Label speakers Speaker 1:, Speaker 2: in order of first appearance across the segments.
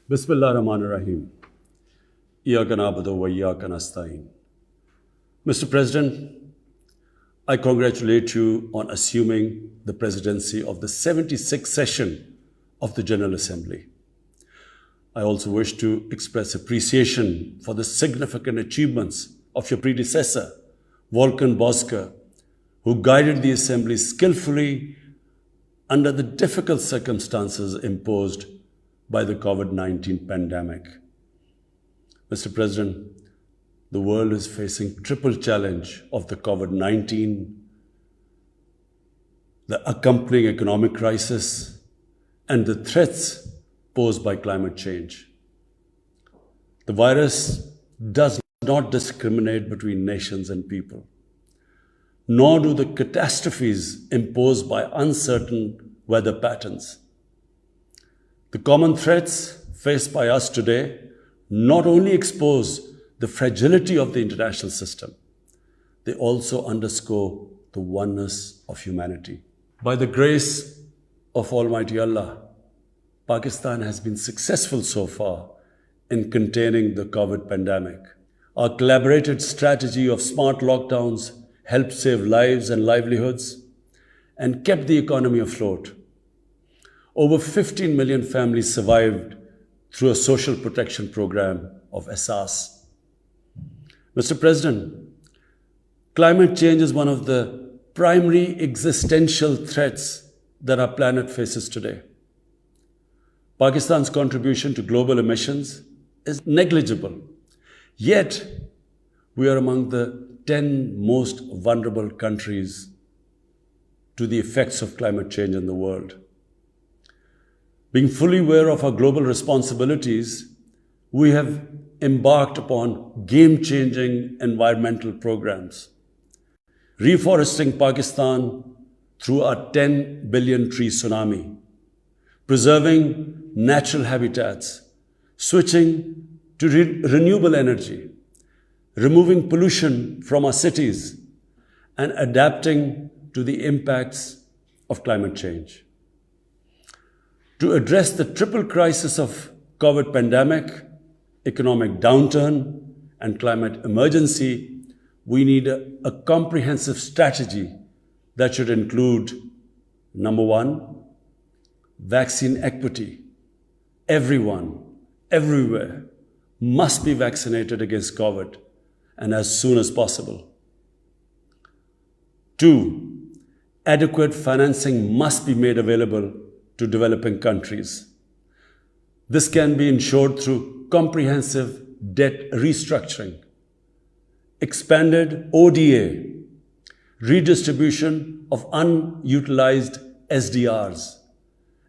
Speaker 1: Bismillahirrahmanirrahim. Iyyaka na'budu wa iyyaka nasta'in. Mr. President, I congratulate you on assuming the presidency of the 76th session of the General Assembly. I also wish to express appreciation for the significant achievements of your predecessor, Volkan Bozkır, who guided the Assembly skillfully under the difficult circumstances imposed by the COVID-19 pandemic. Mr. President, the world is facing triple challenge of the COVID-19, the accompanying economic crisis, and the threats posed by climate change. The virus does not discriminate between nations and people, nor do the catastrophes imposed by uncertain weather patterns. The common threats faced by us today not only expose the fragility of the international system, they also underscore the oneness of humanity. By the grace of Almighty Allah, Pakistan has been successful so far in containing the COVID pandemic. Our collaborated strategy of smart lockdowns helped save lives and livelihoods and kept the economy afloat. Over 15 million families survived through a social protection program of Asas. Mr. President, climate change is one of the primary existential threats that our planet faces today. Pakistan's contribution to global emissions is negligible, yet we are among the 10 most vulnerable countries to the effects of climate change in the world. Being fully aware of our global responsibilities, we have embarked upon game-changing environmental programs, reforesting Pakistan through our 10 billion tree tsunami, preserving natural habitats, switching to renewable energy, removing pollution from our cities, and adapting to the impacts of climate change. To address the triple crisis of COVID pandemic, economic downturn, and climate emergency, we need a comprehensive strategy that should include, number one, vaccine equity. Everyone, everywhere, must be vaccinated against COVID, and as soon as possible. Two, adequate financing must be made available to developing countries. This can be ensured through comprehensive debt restructuring, expanded ODA, redistribution of unutilized SDRs,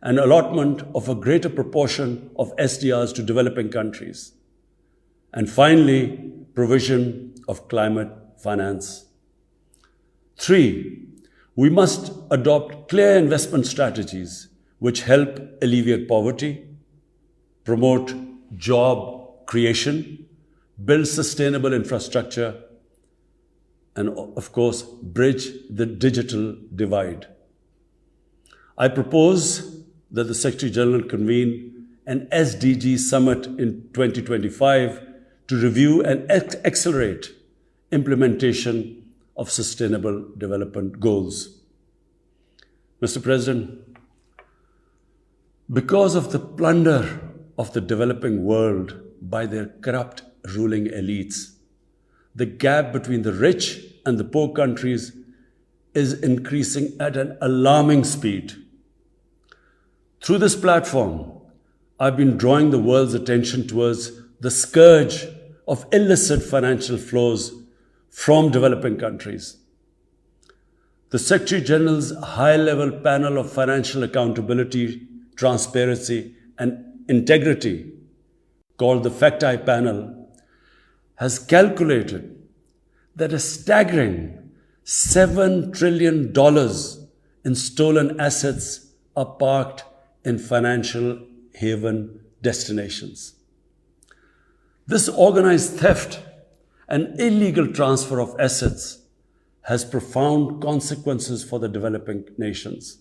Speaker 1: and allotment of a greater proportion of SDRs to developing countries. And finally, provision of climate finance. Three, we must adopt clear investment strategies which help alleviate poverty, promote job creation, build sustainable infrastructure, and of course, bridge the digital divide. I propose that the Secretary General convene an SDG summit in 2025 to review and accelerate implementation of sustainable development goals. Mr. President, because of the plunder of the developing world by their corrupt ruling elites, the gap between the rich and the poor countries is increasing at an alarming speed. Through this platform, I've been drawing the world's attention towards the scourge of illicit financial flows from developing countries. The Secretary General's high-level panel of financial accountability, transparency, and integrity, called the Fact-Eye Panel, has calculated that a staggering $7 trillion in stolen assets are parked in financial haven destinations. This organized theft and illegal transfer of assets has profound consequences for the developing nations.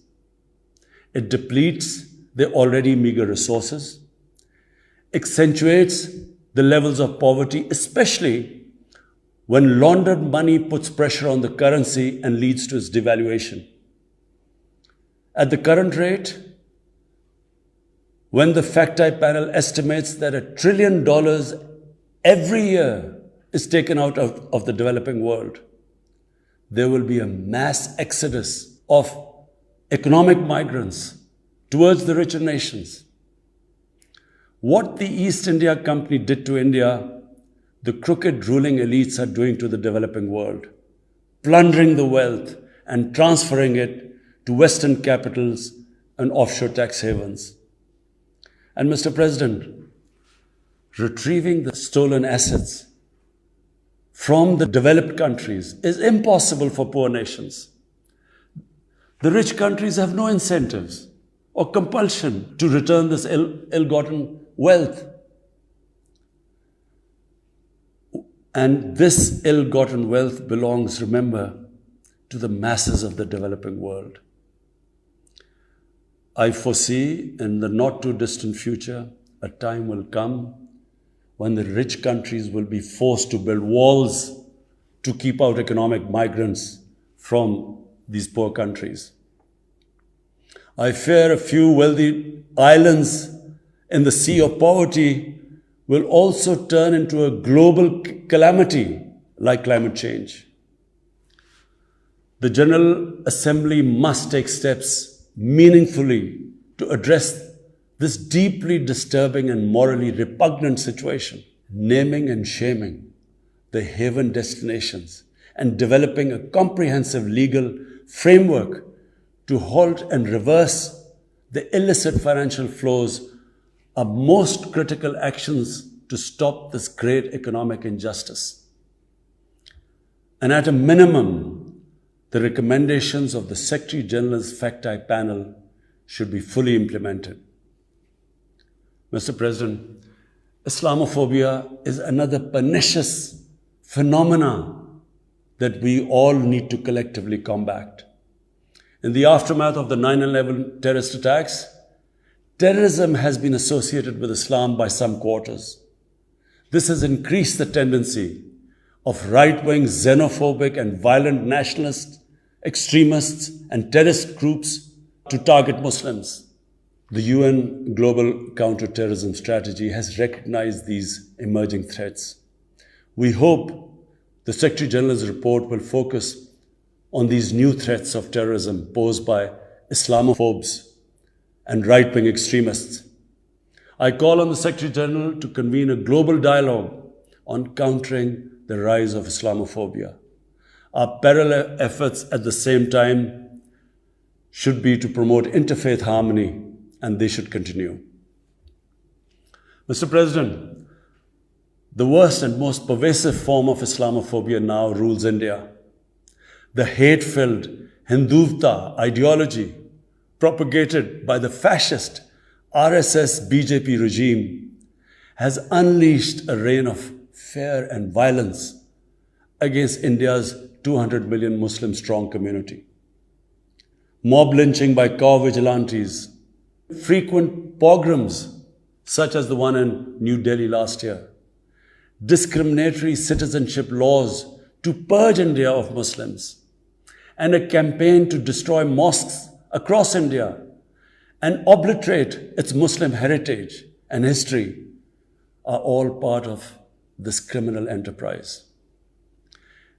Speaker 1: It depletes their already meager resources. accentuates the levels of poverty, especially when laundered money puts pressure on the currency and leads to its devaluation. At the current rate, when the FACTI panel estimates that $1 trillion every year is taken out of the developing world, there will be a mass exodus of economic migrants towards the richer nations. What the East India Company did to India, the crooked ruling elites are doing to the developing world, plundering the wealth and transferring it to Western capitals and offshore tax havens. And Mr. President, retrieving the stolen assets from the developed countries is impossible for poor nations. The rich countries have no incentives or compulsion to return this ill-gotten wealth. And this ill-gotten wealth belongs, remember, to the masses of the developing world. I foresee in the not too distant future, a time will come when the rich countries will be forced to build walls to keep out economic migrants from these poor countries. I fear a few wealthy islands in the sea of poverty will also turn into a global calamity like climate change. The General Assembly must take steps meaningfully to address this deeply disturbing and morally repugnant situation, naming and shaming the haven destinations and developing a comprehensive legal framework to halt and reverse the illicit financial flows are most critical actions to stop this great economic injustice. And at a minimum, the recommendations of the Secretary General's FACTI panel should be fully implemented. Mr. President, Islamophobia is another pernicious phenomenon that we all need to collectively combat. In the aftermath of the 9/11 terrorist attacks, terrorism has been associated with Islam by some quarters. This has increased the tendency of right-wing, xenophobic and violent nationalist extremists and terrorist groups to target Muslims. The UN Global Counter-Terrorism Strategy has recognized these emerging threats. We hope the Secretary General's report will focus on these new threats of terrorism posed by Islamophobes and right-wing extremists. I call on the Secretary General to convene a global dialogue on countering the rise of Islamophobia. Our parallel efforts at the same time should be to promote interfaith harmony, and they should continue. Mr. President, the worst and most pervasive form of Islamophobia now rules India. The hate-filled Hindutva ideology propagated by the fascist RSS BJP regime has unleashed a reign of fear and violence against India's 200 million Muslim strong community. Mob lynching by cow vigilantes, frequent pogroms such as the one in New Delhi last year, discriminatory citizenship laws to purge India of Muslims, and a campaign to destroy mosques across India and obliterate its Muslim heritage and history are all part of this criminal enterprise.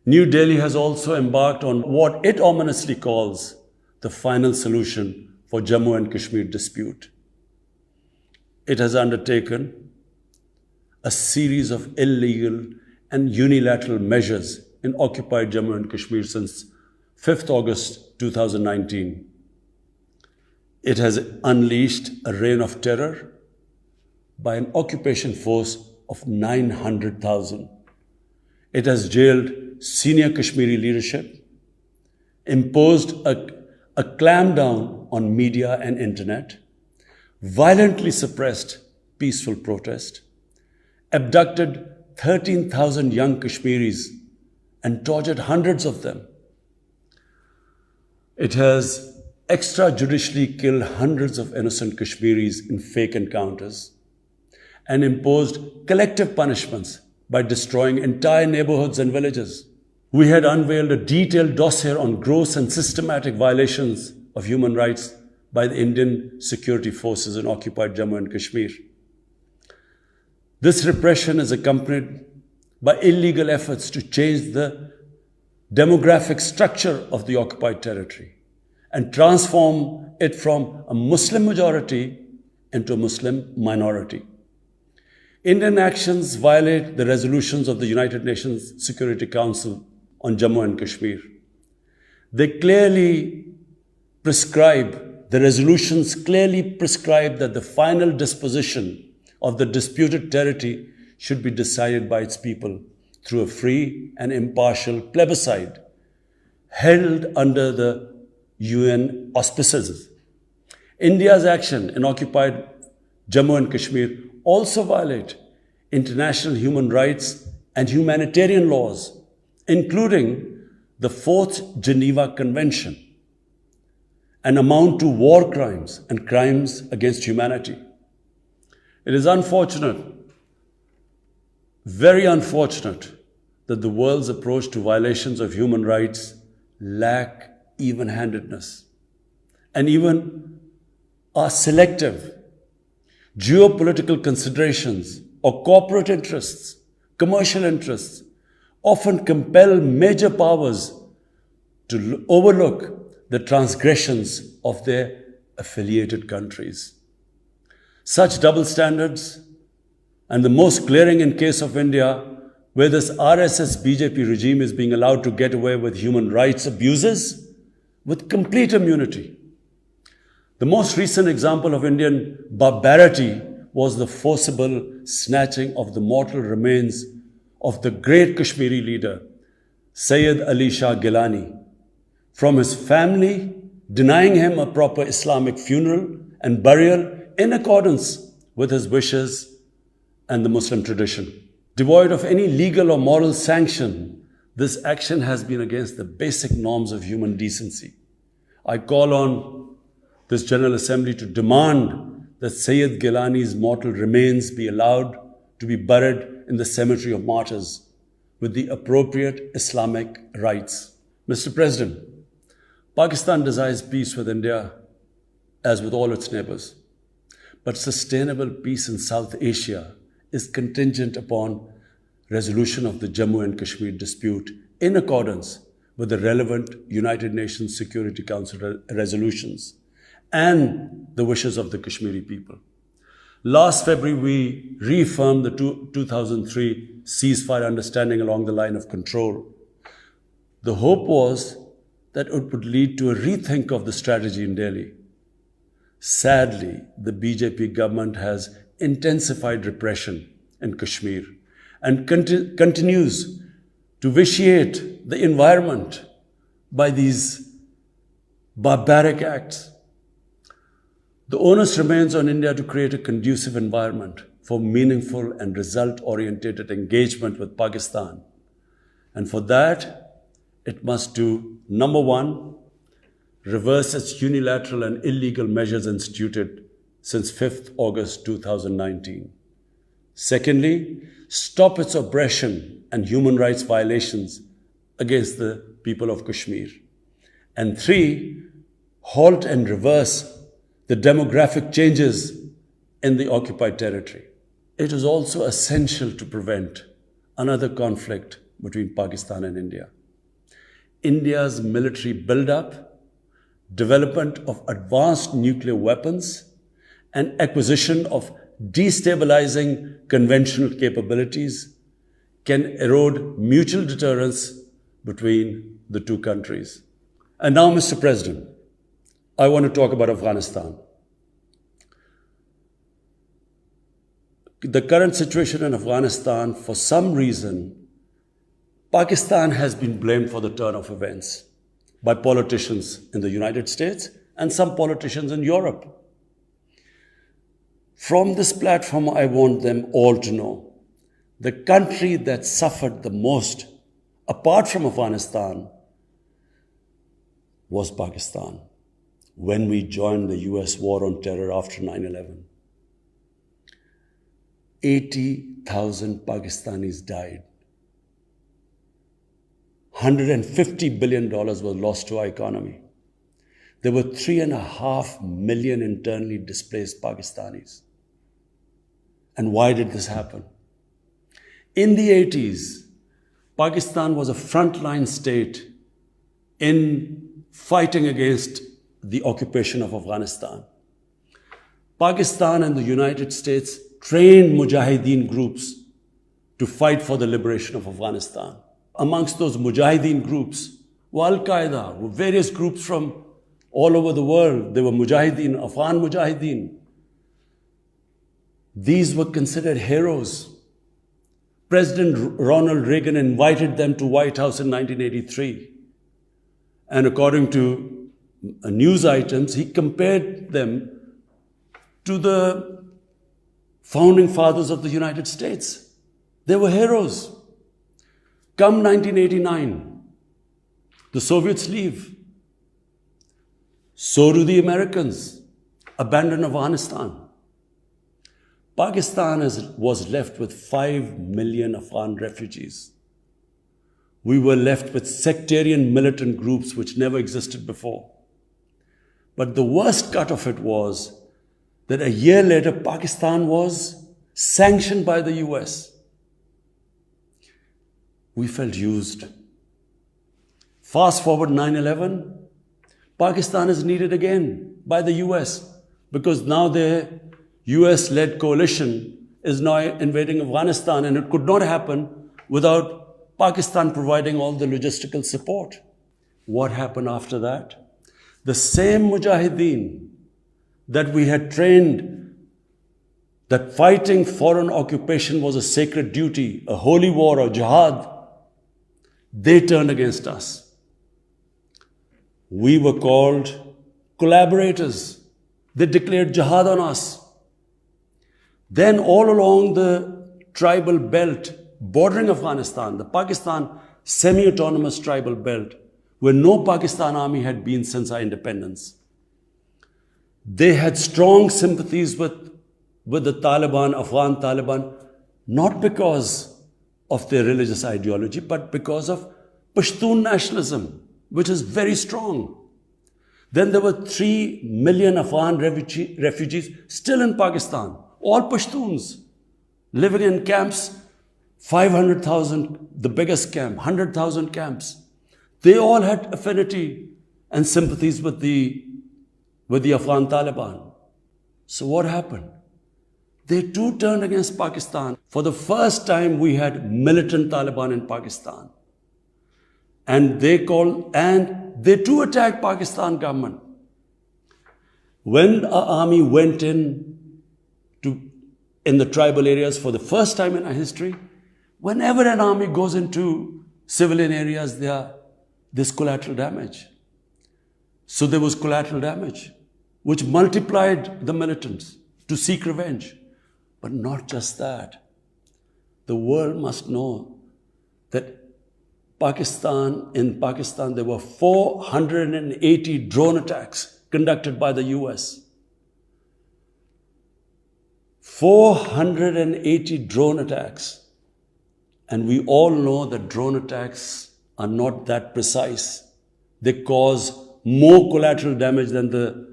Speaker 1: New Delhi has also embarked on what it ominously calls the final solution for Jammu and Kashmir dispute. It has undertaken a series of illegal and unilateral measures in occupied Jammu and Kashmir since 5th August 2019. It has unleashed a reign of terror by an occupation force of 900,000. It has jailed senior Kashmiri leadership, imposed a clampdown on media and internet, violently suppressed peaceful protest, abducted 13,000 young Kashmiris and tortured hundreds of them. It has extrajudicially killed hundreds of innocent Kashmiris in fake encounters and imposed collective punishments by destroying entire neighborhoods and villages. We had unveiled a detailed dossier on gross and systematic violations of human rights by the Indian security forces in occupied Jammu and Kashmir. This repression is accompanied by illegal efforts to change the demographic structure of the occupied territory and transform it from a Muslim majority into a Muslim minority. Indian actions violate the resolutions of the United Nations Security Council on Jammu and Kashmir. The resolutions clearly prescribe that the final disposition of the disputed territory should be decided by its people through a free and impartial plebiscite held under the UN auspices. India's action in occupied Jammu and Kashmir also violate international human rights and humanitarian laws, including the Fourth Geneva Convention, and amount to war crimes and crimes against humanity. It is unfortunate, very unfortunate, that the world's approach to violations of human rights lack even-handedness and even are selective. Geopolitical considerations or corporate interests, commercial interests, often compel major powers to overlook the transgressions of their affiliated countries. Such double standards, and the most glaring in case of India, where this RSS-BJP regime is being allowed to get away with human rights abuses with complete immunity. The most recent example of Indian barbarity was the forcible snatching of the mortal remains of the great Kashmiri leader, Sayyid Ali Shah Gilani, from his family, denying him a proper Islamic funeral and burial in accordance with his wishes and the Muslim tradition. Devoid of any legal or moral sanction, this action has been against the basic norms of human decency. I call on this General Assembly to demand that Sayyid Gilani's mortal remains be allowed to be buried in the cemetery of martyrs with the appropriate Islamic rites. Mr. President, Pakistan desires peace with India as with all its neighbors. But sustainable peace in South Asia is contingent upon resolution of the Jammu and Kashmir dispute in accordance with the relevant United Nations Security Council resolutions and the wishes of the Kashmiri people. Last February, we reaffirmed the 2003 ceasefire understanding along the line of control. The hope was that it would lead to a rethink of the strategy in Delhi. Sadly, the BJP government has intensified repression in Kashmir and continues to vitiate the environment by these barbaric acts. The onus remains on India to create a conducive environment for meaningful and result-oriented engagement with Pakistan. And for that, it must do, number one, reverse its unilateral and illegal measures instituted since 5th August 2019. Secondly, stop its oppression and human rights violations against the people of Kashmir. And three, halt and reverse the demographic changes in the occupied territory. It is also essential to prevent another conflict between Pakistan and India. India's military buildup, development of advanced nuclear weapons, and acquisition of destabilizing conventional capabilities can erode mutual deterrence between the two countries. And now, Mr. President, I want to talk about Afghanistan. The current situation in Afghanistan, for some reason, Pakistan has been blamed for the turn of events by politicians in the United States and some politicians in Europe. From this platform, I want them all to know the country that suffered the most, apart from Afghanistan, was Pakistan when we joined the US war on terror after 9/11. 80,000 Pakistanis died. $150 billion was lost to our economy. There were 3.5 million internally displaced Pakistanis. And why did this happen? In the 80s, Pakistan was a frontline state in fighting against the occupation of Afghanistan. Pakistan and the United States trained mujahideen groups to fight for the liberation of Afghanistan. Amongst those mujahideen groups were Al-Qaeda, were various groups from all over the world. They were mujahideen, Afghan mujahideen. These were considered heroes. President Ronald Reagan invited them to White House in 1983. And according to news items, he compared them to the founding fathers of the United States. They were heroes. Come 1989, the Soviets leave. So do the Americans, abandon Afghanistan. Pakistan was left with 5 million Afghan refugees. We were left with sectarian militant groups which never existed before. But the worst cut of it was that a year later, Pakistan was sanctioned by the US. We felt used. Fast forward 9/11, Pakistan is needed again by the US because now their US-led coalition is now invading Afghanistan, and it could not happen without Pakistan providing all the logistical support. What happened after that? The same mujahideen that we had trained that fighting foreign occupation was a sacred duty, a holy war or jihad, they turned against us. We were called collaborators. They declared jihad on us. Then all along the tribal belt bordering Afghanistan, the Pakistan semi-autonomous tribal belt, where no Pakistan army had been since our independence, they had strong sympathies with the Taliban, Afghan Taliban, not because of their religious ideology, but because of Pashtun nationalism, which is very strong. Then there were 3 million Afghan refugees still in Pakistan, all Pashtuns, living in camps, 500,000, the biggest camp, 100,000 camps. They all had affinity and sympathies with the Afghan Taliban. So what happened? They too turned against Pakistan. For the first time, we had militant Taliban in Pakistan. And they too attacked Pakistan government. When our army went in the tribal areas for the first time in our history, whenever an army goes into civilian areas, there's collateral damage. So there was collateral damage, which multiplied the militants to seek revenge. But not just that. The world must know that in Pakistan, there were 480 drone attacks conducted by the US. 480 drone attacks. And we all know that drone attacks are not that precise. They cause more collateral damage than the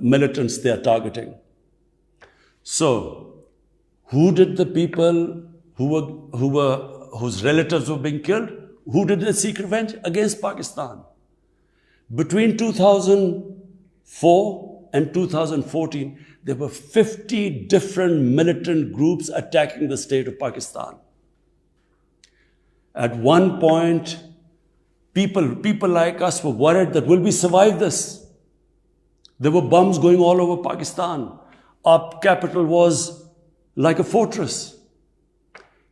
Speaker 1: militants they are targeting. So, who did the people whose relatives were being killed? Who did they seek revenge? Against Pakistan. Between 2004 and 2014, there were 50 different militant groups attacking the state of Pakistan. At one point, people like us were worried that will we survive this? There were bombs going all over Pakistan. Our capital was like a fortress.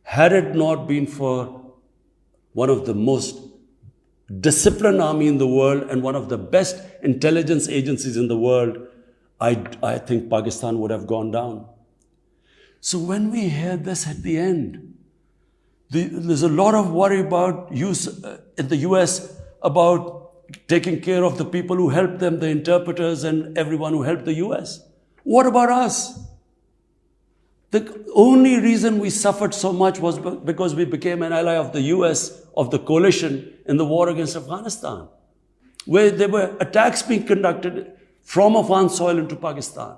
Speaker 1: Had it not been for one of the most disciplined army in the world and one of the best intelligence agencies in the world, I think Pakistan would have gone down. So when we hear this at the end, there's a lot of worry about in the US about taking care of the people who helped them, the interpreters and everyone who helped the US. What about us? The only reason we suffered so much was because we became an ally of the US, of the coalition in the war against Afghanistan, where there were attacks being conducted from Afghan soil into Pakistan.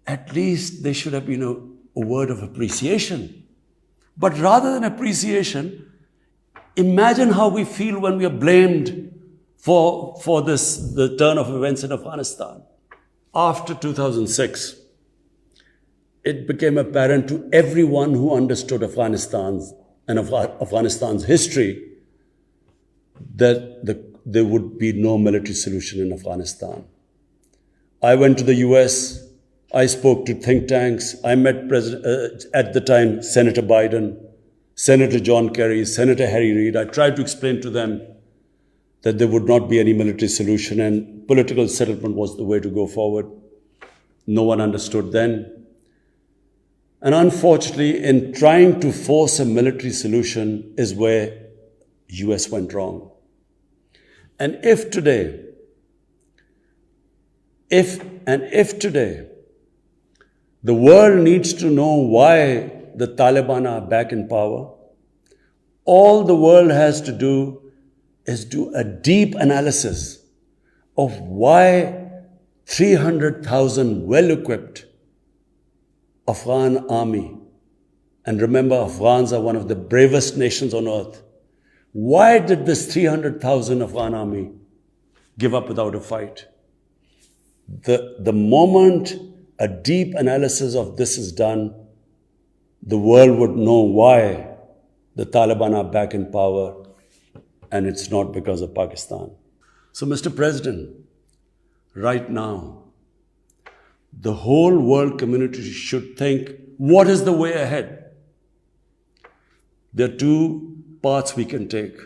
Speaker 1: At least there should have been a word of appreciation. But rather than appreciation, imagine how we feel when we are blamed for the turn of events in Afghanistan. After 2006, it became apparent to everyone who understood Afghanistan's history that there would be no military solution in Afghanistan. I went to the US, I spoke to think tanks, I met at the time Senator Biden, Senator John Kerry, Senator Harry Reid. I tried to explain to them that there would not be any military solution and political settlement was the way to go forward. No one understood then. And unfortunately, in trying to force a military solution is where US went wrong. And if today, the world needs to know why the Taliban are back in power, all the world has to do is do a deep analysis of why 300,000 well-equipped Afghan army, and remember, Afghans are one of the bravest nations on earth. Why did this 300,000 Afghan army give up without a fight? The moment a deep analysis of this is done, the world would know why the Taliban are back in power, and it's not because of Pakistan. So, Mr. President, right now, the whole world community should think, what is the way ahead? There are two paths we can take.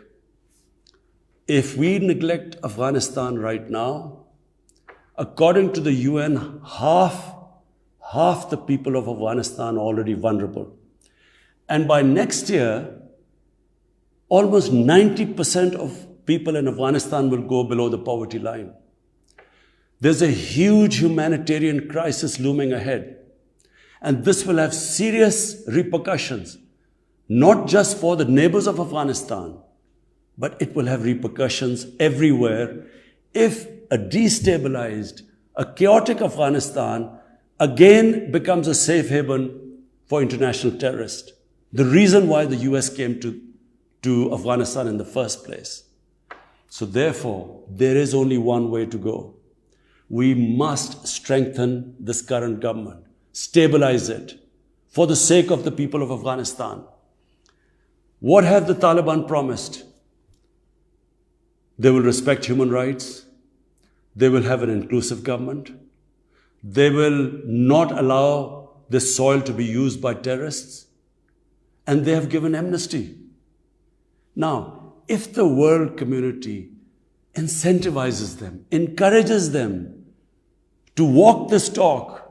Speaker 1: If we neglect Afghanistan right now, according to the UN, half the people of Afghanistan are already vulnerable. And by next year, almost 90% of people in Afghanistan will go below the poverty line. There's a huge humanitarian crisis looming ahead. And this will have serious repercussions, not just for the neighbors of Afghanistan, but it will have repercussions everywhere if a destabilized, a chaotic Afghanistan again becomes a safe haven for international terrorists. The reason why the US came to Afghanistan in the first place. So therefore, there is only one way to go. We must strengthen this current government, stabilize it, for the sake of the people of Afghanistan. What have the Taliban promised? They will respect human rights. They will have an inclusive government. They will not allow this soil to be used by terrorists. And they have given amnesty. Now, if the world community incentivizes them, encourages them to walk this talk,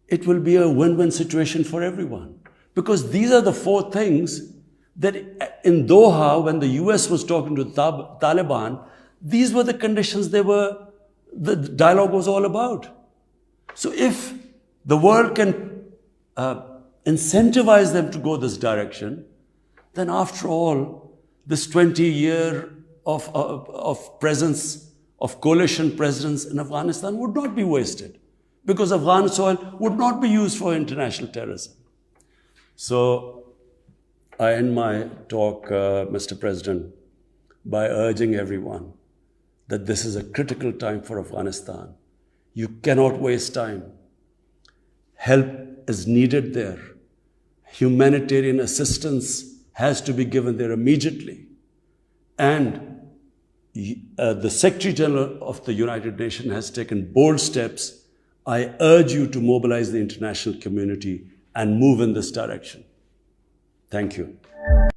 Speaker 1: it will be a win-win situation for everyone. Because these are the four things that in Doha, when the US was talking to the Taliban, these were the conditions the dialogue was all about. So if the world can incentivize them to go this direction, then after all, this 20-year of presence, of coalition presence in Afghanistan would not be wasted, because Afghan soil would not be used for international terrorism. So I end my talk, Mr. President, by urging everyone that this is a critical time for Afghanistan. You cannot waste time. Help is needed there. Humanitarian assistance has to be given there immediately. And the Secretary General of the United Nations has taken bold steps. I urge you to mobilize the international community and move in this direction. Thank you.